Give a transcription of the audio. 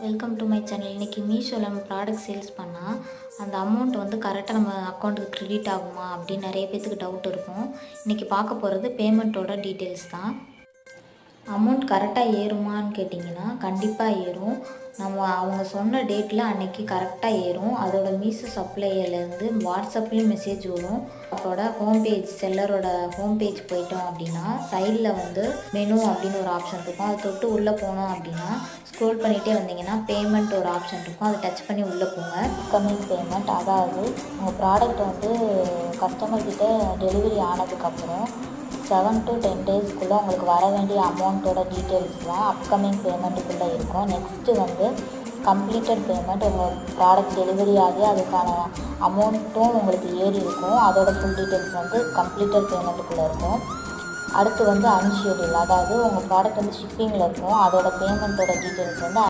Welcome to my channel. இன்றைக்கி மீஷோவில் நம்ம ப்ராடக்ட் சேல்ஸ் பண்ணால் அந்த அமௌண்ட் வந்து கரெக்டாக நம்ம அக்கௌண்ட்டுக்கு க்ரெடிட் ஆகுமா அப்படின்னு நிறைய பேத்துக்கு டவுட் இருக்கும். இன்றைக்கி பார்க்க போகிறது பேமெண்ட்டோட டீட்டெயில்ஸ் தான். அமௌண்ட் கரெக்டாக ஏறுமான்னு கேட்டிங்கன்னா கண்டிப்பாக ஏறும். அவங்க சொன்ன டேட்டில் அன்றைக்கி கரெக்டாக ஏறும். அதோட மீஷோ சப்ளையர்லேருந்து வாட்ஸ்அப்லேயும் மெசேஜ் வரும். அதோட ஹோம் பேஜ், செல்லரோட ஹோம் பேஜ் போயிட்டோம் அப்படின்னா சைடில் வந்து மெனு அப்படின்னு ஒரு ஆப்ஷன் இருக்கும். அதை தொட்டு உள்ளே போனோம் அப்படின்னா ஸ்க்ரோல் பண்ணிகிட்டே வந்தீங்கன்னா பேமெண்ட் ஒரு ஆப்ஷன் இருக்கும். அதை டச் பண்ணி உள்ளே போங்க. அப்கமிங் பேமெண்ட், அதாவது உங்கள் ப்ராடக்ட் வந்து கஸ்டமர்கிட்ட டெலிவரி ஆனதுக்கப்புறம் 7 to 10 டேஸ்க்குள்ளே உங்களுக்கு வர வேண்டிய அமௌண்ட்டோட டீட்டெயில்ஸ் தான் அப்கமிங் பேமெண்ட்டுக்குள்ளே இருக்கும். நெக்ஸ்ட்டு வந்து கம்ப்ளீட்டட் பேமெண்ட், உங்கள் ப்ராடக்ட் டெலிவரி ஆகி அதுக்கான அமௌண்ட்டும் உங்களுக்கு ஏறி இருக்கும். அதோட ஃபுல் டீட்டெயில்ஸ் வந்து கம்ப்ளீட்டட் பேமெண்ட்டுக்குள்ளே இருக்கும். அடுத்து வந்து அன்ஷெட்யூல், அதாவது உங்கள் ப்ராடக்ட் வந்து ஷிப்பிங்கில் இருக்கும். அதோட பேமெண்ட்டோட டீட்டெயில்ஸ் வந்து